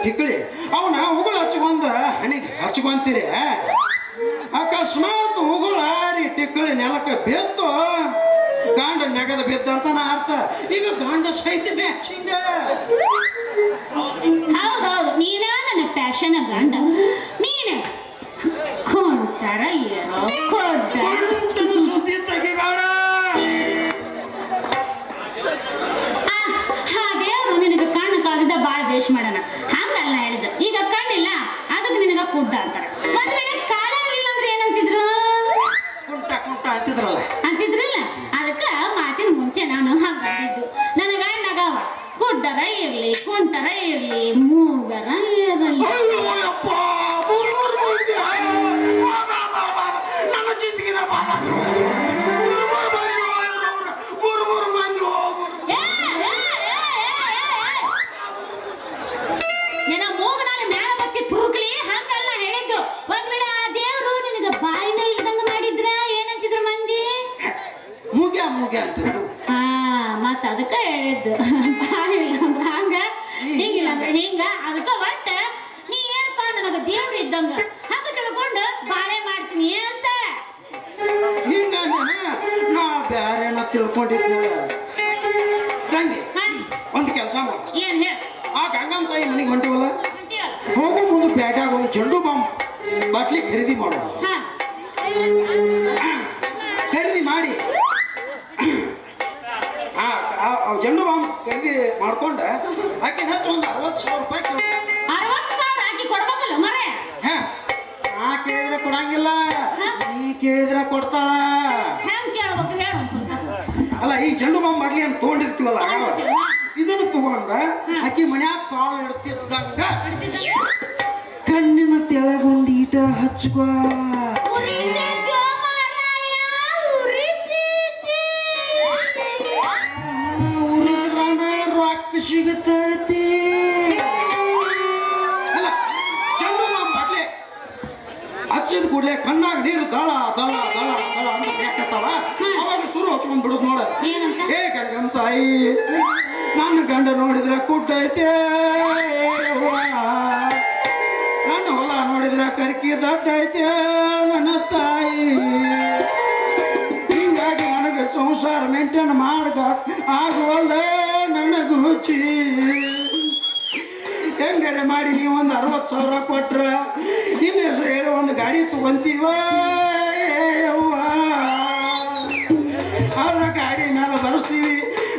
ತಿಕ್ಕಳಿ ಅವನ ಉಗುಳು ಹಚ್ಕೊಂಡ ಹಣಿಗೆ ಹಚ್ಕೊಂತೀರಿ. ಅಕಸ್ಮಾತ್ ಉಗುಳು ಹಾರಿ ತಿಕ್ಕಳಿ ನೆಲಕ್ಕೆ ಬಿತ್ತು ಗಾಂಡ ನೆಗದ ಬಿದ್ದ ಅಂತ ನಾ ಅರ್ಥ. ಈಗ ಗಾಂಡ ಸಹಿತ ಮ್ಯಾಚಿಂಗ. ಹೌದೌದು, ನೀನ ನನ್ನ ಪ್ಯಾಶನ್ ಗಂಡ. ನೀನೆ ಕೊಂಟಾರ ಏನೋ ಕೊಡ್ಡ ಸುದ್ದಿ ತೆಗಿಬೇಡ. ದೇವ್ರು ನಿನಗೆ ಕಣ್ಣು ಕಳೆದಿದ್ದ ಬಾಳ ಬೇಷ್ ಮಾಡೋಣ ಹಂಗಲ್ಲ ಹೇಳಿದ. ಈಗ ಕಣ್ಣಿಲ್ಲ ಅದಕ್ಕೆ ನಿನಗ ಕುಡ್ಡ ಅಂತಾರ. ಒಂದ್ ವೇಳೆ ಕಾಲ ಇರ್ಲಿಲ್ಲ ಅಂದ್ರೆ ಏನಂತಿದ್ರು? ಕುಂಟ ಕುಂಟ ಅಂತಿದ್ರಲ್ಲ ಅಂತಿದ್ರಲ್ಲ. ಅದಕ್ಕ ಮಾತಿನ ಮುಂಚೆ ನಾನು ಹಂಗಿದ್ದು ನನ್ನ ಗಂಡಗವ ಕುಡ್ಡರ ಇರ್ಲಿ ಕುಂಟರ ಇರ್ಲಿ ಮೂಗರ ಇರಲಿ. ನನ್ನ ಜಿಂದಗಿನ ನಿನ್ನ ಮೂಗನಲ್ಲಿ ಮ್ಯಾಲ ಬತ್ತಿ ತುರುಕ್ಲಿ ಹಂಗಲ್ಲ ಹೇಳಿದ್ದು. ಒಂದ್ ವೇಳೆ ಆ ದೇವ್ರು ನಿನಗ ಬಾಯಿನ ಇಲ್ದಂಗ ಮಾಡಿದ್ರ ಏನಂತಿದ್ರು ಮಂದಿ? ಮುಗ್ಯ ಮುಗ್ಯ ಅಂತಿದ್ರು. ಮತ್ತ ಅದಕ್ಕ ಹೇಳಿದ್ದು ಬಾಯಿ ಇಲ್ಲಂದ್ರ ಹಂಗ ಹಿಂಗಿಲ್ಲ ಅಂದ್ರೆ ಹಿಂಗ. ಅದಕ್ಕ ಒಟ್ಟ ನೀ ಏನಪ್ಪಾ ನನಗ ದೇವ್ರು ಇದ್ದಂಗ ಹಂಗ ತಿಳ್ಕೊಂಡು ಬಾಳೆ ಮಾಡ್ತೀನಿ ಅಂತ. ಹಿಂಗ ನಾ ಬ್ಯಾರೇನ ತಿಳ್ಕೊಂಡಿದ್ದ. ಗಂಗೆ ಒಂದು ಕೆಲಸ ಮಾಡಿ, ಏನ್ ಹೇಳ? ಆ ಗಂಗಮ್ಮ ತಾಯಿ ಮನೆಗೆ ಹೊಂಟಿವಲ್ಲ, ಹೋಗೋ ಮುಂದೆ ಪ್ಯಾಟ್ಯಾಗ ಒಂದು ಚೆಂಡು ಬಾಂಬ್ ಬಾಟ್ಲಿ ಖರೀದಿ ಮಾಡೋಣ. ಖರೀದಿ ಮಾಡಿ ಚೆಂಡು ಬಾಂಬ್ ಖರೀದಿ ಮಾಡ್ಕೊಂಡ ಆಕೆ ಒಂದು 60,000 ರೂಪಾಯಿ. 60,000 ಆಕಿ ಕೊಡ್ಬೇಕಲ್ಲ ಮರೆ. ನಾ ಕೇಳಿದ್ರೆ ಕೊಡಂಗಿಲ್ಲ, ನೀ ಕೇಳಿದ್ರೆ ಕೊಡ್ತಾಳ. ಹೆಂಗ್ ಕೇಳ್ಬೇಕು ಹೇಳ ಒಂದ್ ಸ್ವಲ್ಪ. ಅಲ್ಲ ಈ ಚೆಂಡು ಬಾಂಬ್ ಬಾಟ್ಲಿ ಅಂತ ತಗೊಂಡಿರ್ತೀವಲ್ಲ, ಇದನ್ನು ತಗೊಂಡ ಆಕಿ ಮನ್ಯಾಗ ಕಾಳು ಇಡ್ತಿದ್ದಂಗ ಕಣ್ಣಿನ ತೆಳಗೊಂದು ಈಟ ಹಚ್ಕೋ. ರೊಕ್ಕ ಸಿಗತೈತಿ. ಅಲ್ಲ ಚೆಂಡು ಬಾಂಬ್ ಬಾಟ್ಲಿ ಹಚ್ಚಿದ ಕೂಡಲೇ ಕಣ್ಣಾಗ ನೀರು ದಳ ದಳ ದಳ ದಳ ಅಂತ ಬೇಕತ್ತಾವ. ಅವಾಗ ಸುರು ಹಚ್ಕೊಂಡ್ ಬಿಡುದು ನೋಡ. ಏ ಗಂಗಮ್ಮ ತಾಯಿ, ನನ್ನ ಗಂಡ ನೋಡಿದ್ರೆ ಕುಟ್ಟೈತೆ, ನನ್ನ ಹೊಲ ನೋಡಿದ್ರೆ ಕರ್ಕಿ ದಡ್ಡೈತೆ ನನ್ನ ತಾಯಿ. ಹಿಂಗಾಗಿ ನನಗೆ ಸಂಸಾರ ಮೇಂಟೈನ್ ಮಾಡ್ಕ ಆಗುವಲ್ಲ ನನಗೆ ಹುಚ್ಚಿ. ಹೆಂಗಾರೆ ಮಾಡಿ ನೀವು ಒಂದು 60,000 ಕೊಟ್ರ ನಿನ್ನ ಹೆಸರು ಹೇಳಿ ಒಂದು ಗಾಡಿ ತಗೊಂತೀವ. ಆದ್ರೆ ಗಾಡಿ ಮೇಲೆ ಬರೆಸ್ತೀವಿ,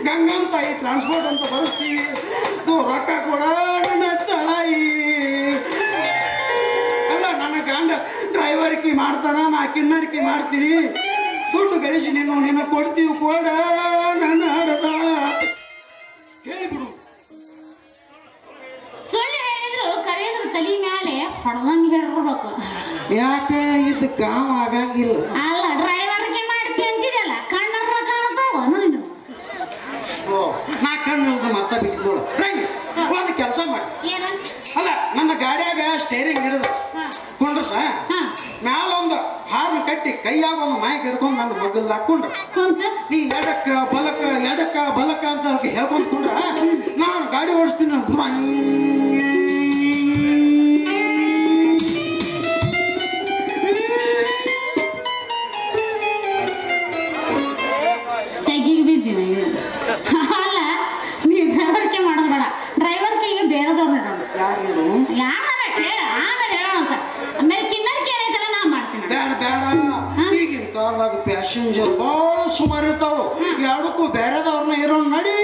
ಗಂಗಮ್ಮ ತಾಯಿ ಟ್ರಾನ್ಸ್ಪೋರ್ಟ್ ಅಂತ ಬರೆಸ್ತೀವಿ. ರೊಕ್ಕ ಕೊಡ ನನ್ನ ತಾಯಿ. ಅಲ್ಲ ನನ್ನ ಗಂಡ ಡ್ರೈವರ್ಕಿ ಮಾಡ್ತಾನ, ನಾ ಕಿನ್ನರಿಕಿ ಮಾಡ್ತೀನಿ. ದುಡ್ಡು ಗಳಿಸಿ ನಿನ್ನ ಕೊಡ್ತೀವಿ ಕೊಡ ನನ್ನ ಹಡದ ಹೇಳಿಬಿಡು. ಸುಳ್ಳು ಹೇಳಿದ್ರು ಕರೆಯದ್ರು ತಲೆ ಮ್ಯಾಲೆ ಹೊಡೆದಂಗ ಹೇಳಿರ್ಬೇಕು. ಯಾಕೆ ಇದು ಕಾಮ್ ಆಗಂಗಿಲ್ಲ? ಅಲ್ಲ ಡ್ರೈವರ್ಗೆ ಮಾಡ್ತಿ ಅಂತಿದಲ್ಲ, ಕಣ್ಣರ ಕಾಣತಾವ ನೀನು. ನಾ ಕಣ್ಣು ಮತ್ತ ಬಿಟ್ಟಿದ್ದೋಳ. ಒಂದು ಕೆಲಸ ಮಾಡಿ, ಅಲ್ಲ ನನ್ನ ಗಾಡಿಯಾಗ ಸ್ಟೇರಿಂಗ್ ಹಿಡಿದು ಕುಂಡ್ರಸ ಮ್ಯಾಲೊಂದು ಹಾರ್ನ್ ಕಟ್ಟಿ ಕೈಯಾಗ ಒಂದು ಮೈಕ್ ಹಿಡ್ಕೊಂಡು ನನ್ನ ಮಗಲ್ ಹಾಕೊಂಡ್ರ ನೀ ಎಡಕ್ಕ ಬಲಕ್ಕ ಅಂತ ಹೇಳ್ಕೊಂಡ್ ಕುಂಡ್ರ ನಾನು ಗಾಡಿ ಓಡಿಸ್ತೀನಿ. ತೆಗಿಗೆ ಬಿದ್ದೀನಿ. ಅಲ್ಲ ನೀ ಡ್ರೈವರ್ಗೆ ಮಾಡೋದು ಬೇಡ, ಡ್ರೈವರ್ಗೆ ಈಗ ಬೇರೆದವ್ರು ಯಾರು ಯಾರು ಹೇಳ ಆಮೇಲೆ ಹೇಳೋಣ ಅಂತ. ಆಮೇಲೆ ಕಿನ್ನರ್ಗೆ ಏನೈತಲ್ಲ ನಾ ಮಾಡ್ತೀನಿ. ಬೇಡ ಈಗಿನ ಕಾಲದಾಗ ಪ್ಯಾಸೆಂಜರ್ ಭಾಳ ಸುಮಾರು ಇರ್ತಾವ. ಎರಡಕ್ಕೂ ಬೇರೆದವ್ರನ್ನ ಇರೋ ನಡಿ.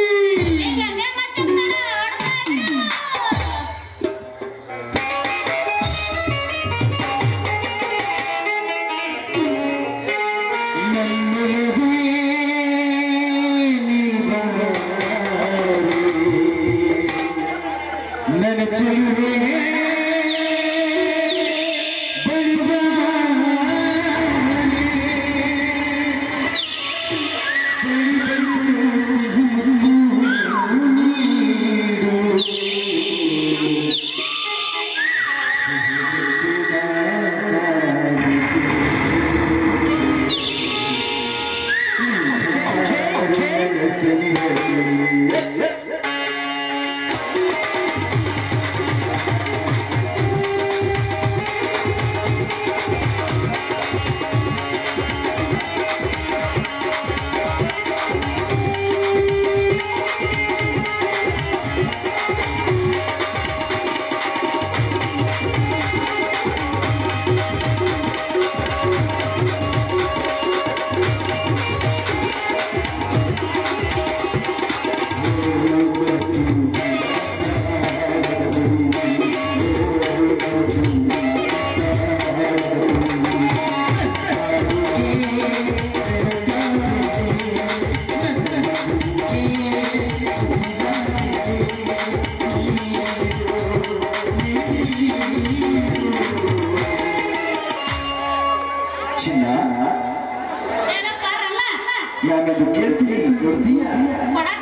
ಕೊಡಾಕ